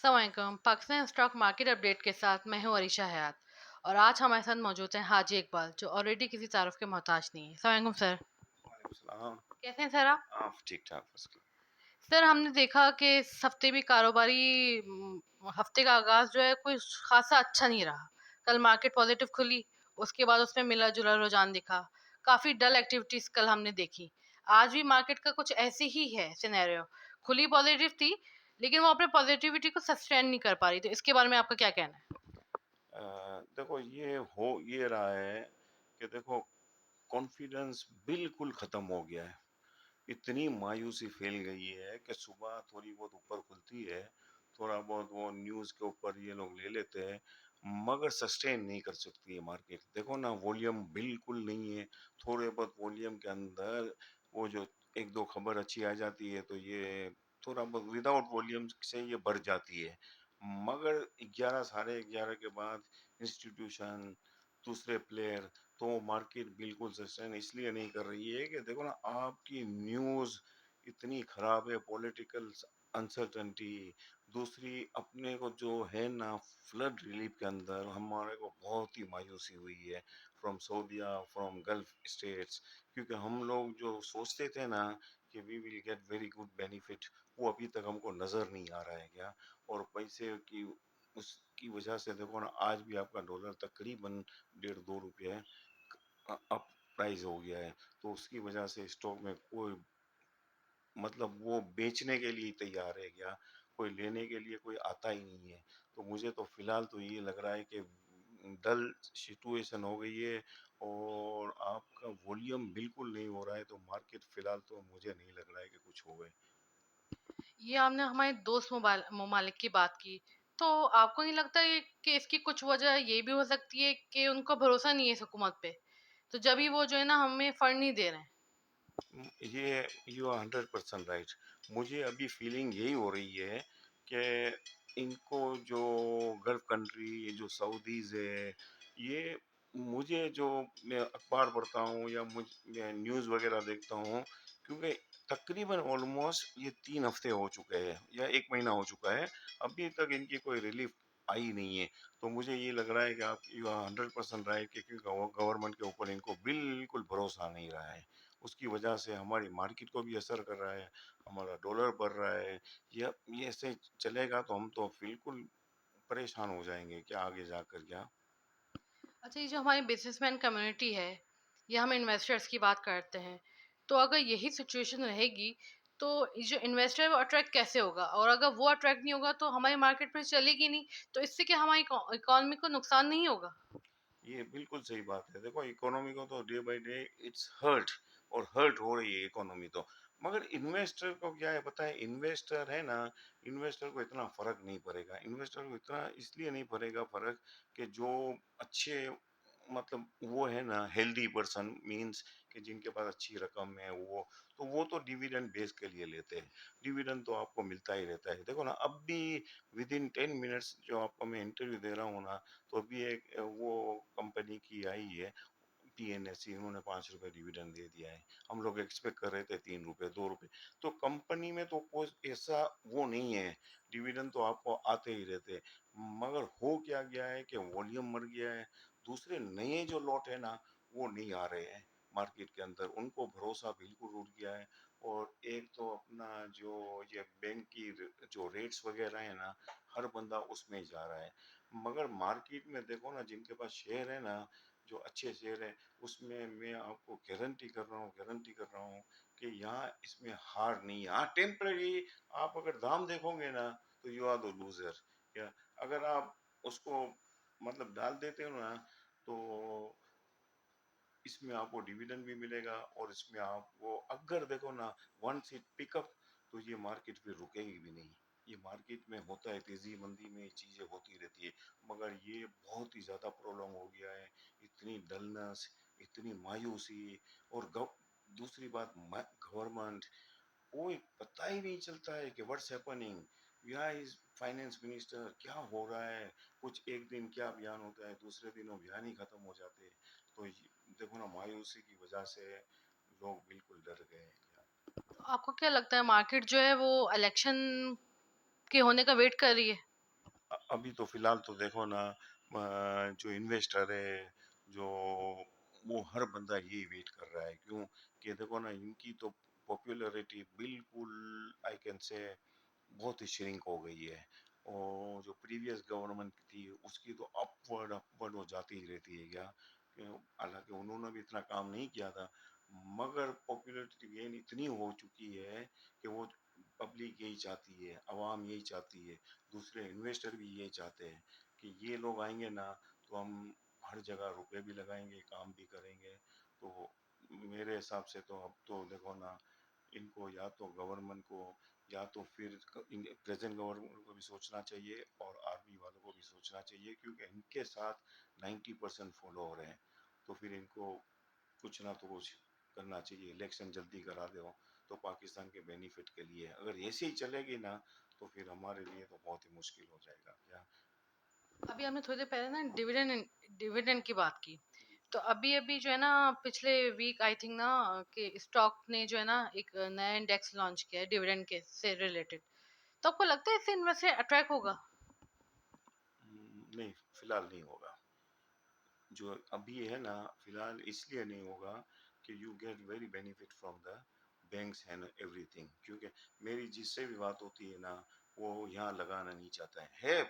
अस्सलाम वालेकुम। Pakistan stock market update के साथ मैं हूँ अरीशा हयात और आज हमारे साथ मौजूद हैं हाजी इकबाल जो ऑलरेडी किसी तारुफ के मोहताज नहीं है। अस्सलाम वालेकुम सर। वालेकुम सलाम। कैसे हैं सर आप? ठीक-ठाक फर्स्ट क्लास। सर हमने देखा कि इस हफ्ते भी कारोबारी हफ्ते का आगाज जो है कोई खासा अच्छा नहीं रहा। कल मार्केट पॉजिटिव खुली, उसके बाद उसमें मिला-जुला रुझान दिखा। काफ़ी डल एक्टिविटीज़ कल हमने देखी। आज भी मार्केट का कुछ ऐसे ही है सिनेरियो। खुली पॉजिटिव थी, लेकिन वो अपने पॉजिटिविटी को सस्टेन नहीं कर पा रही। तो इसके बारे में आपका क्या कहना है? अ, देखो ये हो ये रहा है कि देखो कॉन्फिडेंस बिल्कुल ख़त्म हो गया है। इतनी मायूसी फैल गई है कि सुबह थोड़ी बहुत ऊपर खुलती है, थोड़ा बहुत वो न्यूज़ के ऊपर ये लोग ले लेते हैं, मगर सस्टेन नहीं कर सकती है मार्केट। देखो ना वॉल्यूम बिल्कुल नहीं है, थोड़े बहुत वॉल्यूम के अंदर वो जो 1-2 खबर अच्छी आ जाती है तो ये थोड़ा बहुत विदाउट वॉल्यूम से ये बढ़ जाती है। मगर 11 साढ़े 11 के बाद इंस्टीट्यूशन, दूसरे प्लेयर तो मार्केट बिल्कुल सस्टेन इसलिए नहीं कर रही है कि देखो ना आपकी न्यूज़ इतनी खराब है, पॉलिटिकल अनसर्टेनिटी, दूसरी अपने को जो है ना फ्लड रिलीफ के अंदर हमारे को बहुत ही मायूसी हुई है from Saudia, from Gulf states, क्योंकि हम लोग जो सोचते थे ना कि we will get very good benefit, वो अभी तक हमको नज़र नहीं आ रहा है क्या। और पैसे की उसकी वजह से देखो ना आज भी आपका डॉलर तकरीबन 1.5-2 रुपये अप प्राइस हो गया है, तो उसकी वजह से स्टॉक में कोई मतलब वो बेचने के लिए तैयार है क्या, कोई लेने के लिए कोई आता ही नहीं है। तो मुझे तो फिलहाल तो ये लग रहा है कि डल सिचुएशन हो गई है और आपका वॉल्यूम बिल्कुल नहीं हो रहा है, तो मार्केट फिलहाल तो मुझे नहीं लग रहा है कि कुछ हो गए। ये आपने हमारे दोस्त ममालिक की बात की, तो आपको नहीं लगता है कि इसकी कुछ वजह ये भी हो सकती है कि उनका भरोसा नहीं है इस हुकूमत पे, तो जब भी वो जो है ना हमें फंड नहीं दे रहे हैं। ये यू आर 100% राइट। मुझे अभी फीलिंग यही हो रही है कि इनको जो गल्फ कंट्री जो सऊदीज़ है, ये मुझे जो मैं अखबार पढ़ता हूँ या मैं न्यूज़ वगैरह देखता हूँ, क्योंकि तकरीबन ऑलमोस्ट ये 3 हफ्ते हो चुके हैं या 1 महीना हो चुका है, अभी तक इनकी कोई रिलीफ आई नहीं है। तो मुझे ये लग रहा है कि आप यू आर 100% राइट कि गवर्नमेंट के ऊपर इनको बिल्कुल भरोसा नहीं रहा है। उसकी वजह से हमारी मार्केट को भी असर कर रहा है, हमारा डॉलर बढ़ रहा है। ये ऐसे चलेगा तो हम तो बिल्कुल परेशान हो जाएँगे क्या आगे जाकर क्या। अच्छा, ये जो हमारी बिजनेसमैन कम्युनिटी है या हम इन्वेस्टर्स की बात करते हैं, तो अगर यही सिचुएशन रहेगी तो ये जो इन्वेस्टर है वो अट्रैक्ट कैसे होगा, और अगर वो अट्रैक्ट नहीं होगा तो हमारी मार्केट में चलेगी नहीं, तो इससे क्या हमारी इकोनॉमी को नुकसान नहीं होगा? ये बिल्कुल सही बात है। देखो इकोनॉमी को तो day by day it's hurt और हर्ट हो रही है इकोनॉमी तो। मगर इन्वेस्टर को क्या है पता है, इन्वेस्टर है ना, इन्वेस्टर को इतना फ़र्क नहीं पड़ेगा। इन्वेस्टर को इतना इसलिए नहीं पड़ेगा फ़र्क कि जो अच्छे मतलब वो है ना हेल्दी पर्सन मीन्स कि जिनके पास अच्छी रकम है वो तो डिविडेंड बेस के लिए लेते हैं। डिविडेंड तो आपको मिलता ही रहता है। देखो ना अब भी विदिन 10 मिनट्स जो आपको मैं इंटरव्यू दे रहा हूँ ना, तो अभी एक वो कंपनी की आई है पीएनएससी, उन्होंने ₹5 डिविडेंड दे दिया है। हम लोग एक्सपेक्ट कर रहे थे ₹3 ₹2। तो कंपनी में तो कोई ऐसा वो नहीं है, डिविडेंड तो आपको आते ही रहते हैं। मगर हो क्या गया है कि वॉल्यूम मर गया है, दूसरे नए जो लॉट है ना वो नहीं आ रहे हैं मार्केट के अंदर, उनको भरोसा बिल्कुल उठ गया है। और एक तो अपना जो ये बैंक की जो रेट्स वगैरह है ना, हर बंदा उसमें ही जा रहा है। मगर मार्केट में देखो ना जिनके पास शेयर है ना, जो अच्छे शेयर है, उसमें मैं आपको गारंटी कर रहा हूँ कि यहाँ इसमें हार नहीं है। हाँ टेम्पररी आप अगर दाम देखोगे ना तो यू आर द लूजर। या अगर आप उसको मतलब डाल देते हो ना, तो इसमें आपको डिविडेंड भी मिलेगा और इसमें आपको अगर देखो ना वंस इट पिकअप तो ये मार्केट फिर रुकेगी भी नहीं। ये मार्केट में होता है, तेजी मंदी में चीजें होती रहती है, मगर ये बहुत ही ज्यादा प्रोलॉन्ग हो गया है। इतनी डलनेस, इतनी मायूसी और दूसरी बात गवर्नमेंट कोई पता ही नहीं चलता है कि व्हाट्स हैपनिंग, या इज फाइनेंस मिनिस्टर क्या हो रहा है। कुछ एक दिन क्या बयान होता है, दूसरे दिन वो बयान ही खत्म हो जाते हैं। तो देखो ना मायूसी की वजह से लोग बिल्कुल डर गए हैं क्या। तो आपको क्या लगता है मार्केट जो है वो इलेक्शन के होने का वेट कर रही है? अभी तो फिलहाल तो देखो ना, जो इन्वेस्टर है, जो वो हर बंदा यही वेट कर रहा है। क्यों? कि देखो ना, इनकी तो पॉपुलैरिटी बिल्कुल, आई कैन से, बहुत ही श्रिंक हो गई है। और जो प्रीवियस गवर्नमेंट थी उसकी तो अपवर्ड अपवर्ड वो जाती ही रहती है क्या। हालांकि उन्होंने भी इतना काम नहीं किया था, मगर पॉपुलैरिटी गेन इतनी हो चुकी है कि वो पब्लिक यही चाहती है, आवाम यही चाहती है, दूसरे इन्वेस्टर भी यही चाहते हैं कि ये लोग आएंगे ना, तो हम हर जगह रुपए भी लगाएंगे, काम भी करेंगे। तो मेरे हिसाब से तो अब तो देखो ना, इनको या तो गवर्नमेंट को, या तो फिर प्रेजेंट गवर्नमेंट को भी सोचना चाहिए और आर्मी वालों को भी सोचना चाहिए, क्योंकि इनके साथ 90% फॉलो हो रहे हैं। तो फिर इनको कुछ ना तो कुछ करना चाहिए, इलेक्शन जल्दी करा दो तो पाकिस्तान के बेनिफिट के लिए। अगर ऐसे ही चलेगी ना, तो फिर हमारे लिए तो बहुत ही मुश्किल हो जाएगा क्या। अभी हमने थोड़ी देर पहले ना डिविडेंड की बात की। तो अभी अभी जो है ना, पिछले वीक आई थिंक ना, कि स्टॉक ने जो है ना एक नया इंडेक्स लॉन्च किया है डिविडेंड के से रिलेटेड। तो आपको लगता है इससे इन्वेस्टर अट्रैक्ट होगा? नहीं, फिलहाल नहीं होगा। जो अभी है ना, फिलहाल इसलिए नहीं होगा कि you get very benefit from the banks and everything. क्योंकि मेरी जिससे भी बात होती है ना, वो यहाँ लगाना नहीं चाहता है।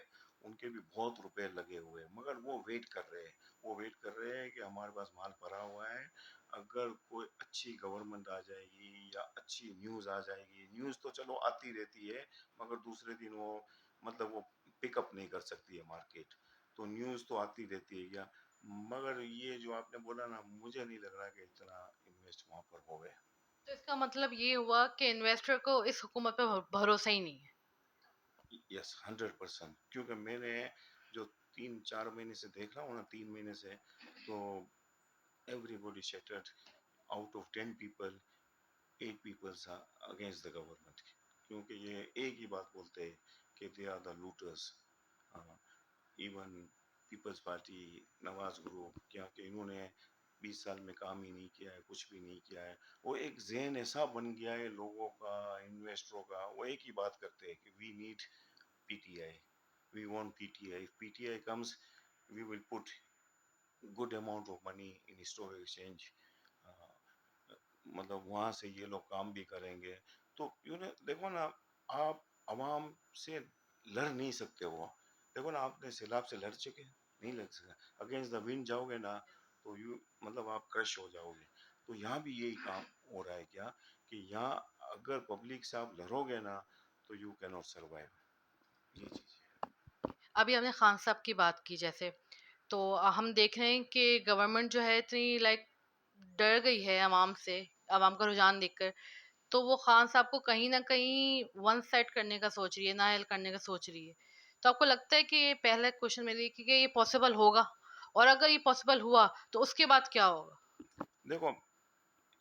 उनके भी बहुत रुपए लगे हुए हैं, मगर वो वेट कर रहे हैं। वो वेट कर रहे हैं कि हमारे पास माल भरा हुआ है, अगर कोई अच्छी गवर्नमेंट आ जाएगी या अच्छी न्यूज़ आ जाएगी। न्यूज़ तो चलो आती रहती है, मगर दूसरे दिन वो, मतलब वो पिकअप नहीं कर सकती है मार्केट। तो न्यूज़ तो आती रहती है क्या। मगर ये जो आपने बोला ना, मुझे नहीं लग रहा कि इतना इन्वेस्ट वहां पर हो गया। तो इसका मतलब ये हुआ कि इन्वेस्टर को इस हुकूमत पे भरोसा ही नहीं है। यस, 100%। क्योंकि मैंने जो 3-4 महीने से देख रहा हूँ ना, 3 महीने से, तो everybody shattered. Out of 10 people, 8 peoples are against the government. क्योंकि ये एक ही बात बोलते हैं कि they are the looters. Even Peoples Party, Nawaz group, क्या कि इन्होंने 20 साल में काम ही नहीं किया है, कुछ भी नहीं किया है। वो एक ज़हन ऐसा बन गया है लोगों का, इन्वेस्टरों का, वो एक ही बात करते हैं कि we need PTI, we want PTI. If PTI comes, we will put good amount of money in stock exchange. मतलब वहां से ये लोग काम भी करेंगे। तो देखो ना, आप आवाम से लड़ नहीं सकते हो। देखो ना, आपने सैलाब से लड़ चुके, नहीं लड़ सकते। अगेंस्ट द विंड जाओगे ना, तो मतलब आप क्रश हो जाओगे। तो यहाँ भी यही काम हो रहा है क्या, कि यहाँ अगर पब्लिक से आप लड़ोगे ना, तो यू कैन नॉट सर्वाइव। ये चीज है। अभी हमने खान साहब की बात की जैसे, तो हम देख रहे हैं कि गवर्नमेंट जो है इतनी लाइक डर गई है आवाम से, आवाम का रुझान देखकर। तो वो खान साहब को कहीं ना कहीं वन साइड करने का सोच रही है, नायल करने का सोच रही है। तो आपको लगता है कि ये पहला क्वेश्चन मेरे लिए कि ये पॉसिबल होगा? और अगर ये पॉसिबल हुआ तो उसके बाद क्या होगा? देखो,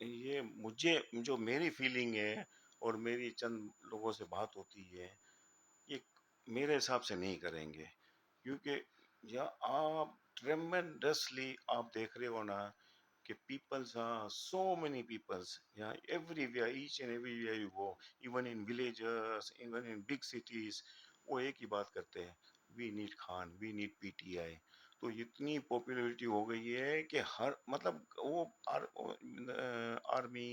ये मुझे, जो मेरी फीलिंग है और मेरी चंद लोगों से बात होती है, ये मेरे हिसाब से नहीं करेंगे। क्योंकि या आप ट्रेमेंडसली आप देख रहे हो ना, कि peoples are so many peoples, yeah, everywhere, each and everywhere you go, even in villages, even in big cities, वो एक ही बात करते हैं, we need Khan, we need PTI. तो इतनी पॉपुलैरिटी हो गई है कि हर, मतलब वो आर्मी,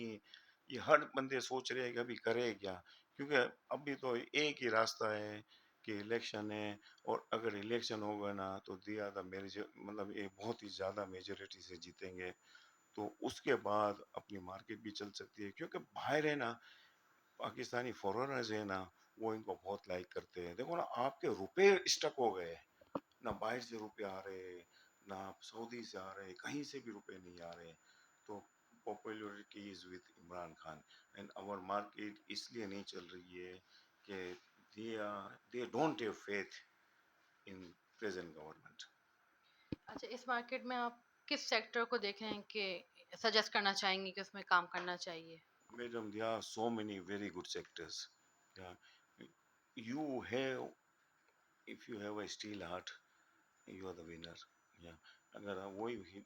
ये हर बंदे सोच रहे हैं कि अभी करे क्या। क्योंकि अभी तो एक ही रास्ता है कि इलेक्शन है, और अगर इलेक्शन होगा ना, तो दिया द मेजर, मतलब ये बहुत ही ज़्यादा मेजोरिटी से जीतेंगे। तो उसके बाद अपनी मार्केट भी चल सकती है। क्योंकि बाहर है ना, पाकिस्तानी फॉरेनर्स है ना, वो इनको बहुत लाइक करते हैं। देखो ना, आपके रुपए स्टक हो गए, ना बाहर से रुपए आ रहे, ना सऊदी से आ रहे, कहीं से भी रुपए नहीं आ रहे। तो popularity is with Imran Khan. And our market इसलिए नहीं चल रही है कि they don't have faith in present government. अच्छा, इस मार्केट में आप किस सेक्टर को देख रहे हैं कि सजेस्ट करना चाहेंगे कि उसमें काम करना चाहिए? Madam, there are so many very good sectors. Yeah. You have, if you have a steel heart, you are the winner. Yeah. अगर वही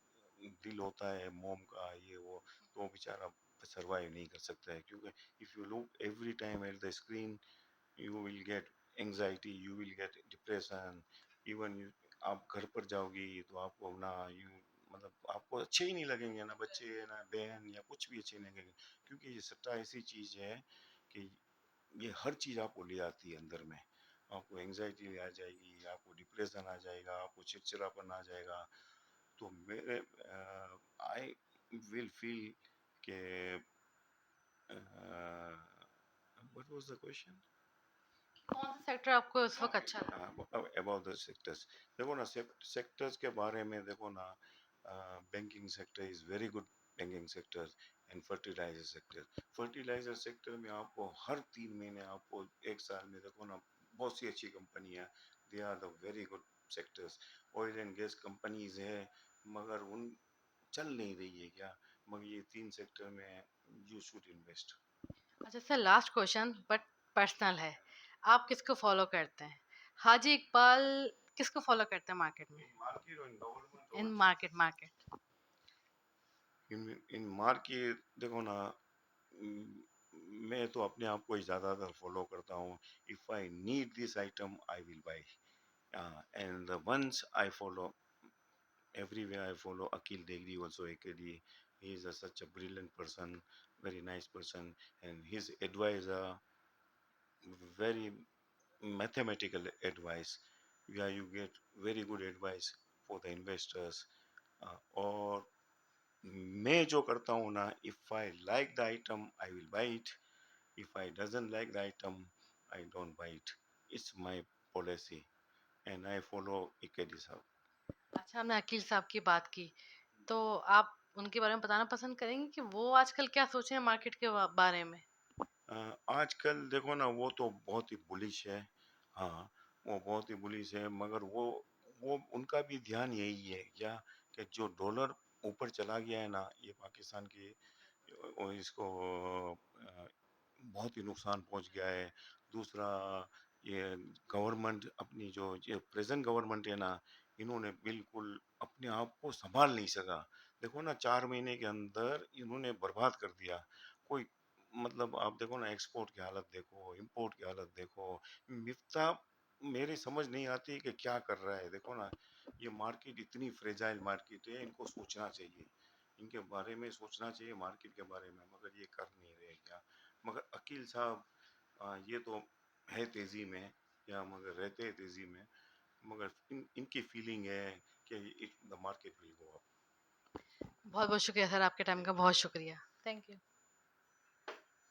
दिल होता है मोम का, ये वो, तो बेचारा सरवाइव नहीं कर सकता है। क्योंकि if you look every time at the screen, you will get anxiety, you will get depression. Even आप घर पर जाओगी तो आपको ना यू मतलब आपको अच्छे ही नहीं लगेंगे, ना बच्चे ना बहन या कुछ भी अच्छे नहीं लगेंगे, क्योंकि ये सट्टा ऐसी चीज है कि ये हर चीज आपको ले आती है अंदर में। आपको एंजाइटी आ जाएगी, आपको डिप्रेशन आ जाएगा, आपको चिड़चिड़ापन आ जाएगा। तो मेरे आई विल फील के व्हाट वाज द क्वेश्चन? कौन सा सेक्टर आपको इस वक्त अच्छा लगा? अबाउट द सेक्टर्स, देखो ना सेक्टर्स के बारे में देखो ना, banking sector is very good. Banking sector and fertiliser sector, fertiliser sector में आपको हर 3 महीने, आपको एक साल में देखो ना बहुत सी अच्छी कंपनियां, they are the very good sectors. Oil and gas companies है, मगर उन चल नहीं रही है क्या? मगर ये 3 सेक्टर में यू शुड इन्वेस्ट। अच्छा sir, last question but personal है। आप किसको फॉलो करते हैं? हाजी इकबाल किसको फॉलो करते हैं मार्केट में? इन मार्केट और इन गवर्नमेंट इन और मार्केट। इन मार्केट देखो ना, मैं तो अपने आप को ही ज़्यादातर फॉलो करता हूँ। If I need this item I will buy, and the once I follow everywhere I follow Akil Degri also AKD. He is such a brilliant person, very nice person, and his advice are very mathematical advice. Yeah, you get very good advice for the investors. और मैं जो करता हूँ ना, if I like the item I will buy it, if I doesn't like the item I don't buy it. It's my policy and I follow AKD साहब। अच्छा, हमने अकील साहब की बात की, तो आप उनके बारे में बताना पसंद करेंगे कि वो आजकल क्या सोचे हैं मार्केट के बारे में? आजकल देखो ना वो तो बहुत ही बुलिश है। हाँ, वो बहुत ही बुलिश है, मगर वो उनका भी ध्यान यही है क्या, कि जो डॉलर ऊपर चला गया है ना, ये पाकिस्तान की इसको बहुत ही नुकसान पहुंच गया है। दूसरा, ये गवर्नमेंट अपनी जो ये प्रेजेंट गवर्नमेंट है ना, इन्होंने बिल्कुल अपने आप को संभाल नहीं सका। देखो ना 4 महीने के अंदर इन्होंने बर्बाद कर दिया। कोई मतलब आप देखो ना, एक्सपोर्ट की हालत देखो, इंपोर्ट की हालत देखो। मिफ्ता मेरी समझ नहीं आती कि क्या कर रहा है। देखो ना, ये मार्केट इतनी फ्रेजाइल मार्केट है, इनको सोचना चाहिए, इनके बारे में सोचना चाहिए मार्केट के बारे में, मगर ये कर नहीं रहे क्या। मगर अकील साहब ये तो है तेजी में, या मगर रहते हैं तेजी में, मगर इनकी फीलिंग है कि the market will go up. बहुत बहुत शुक्रिया सर, आपके टाइम का बहुत शुक्रिया। Thank you.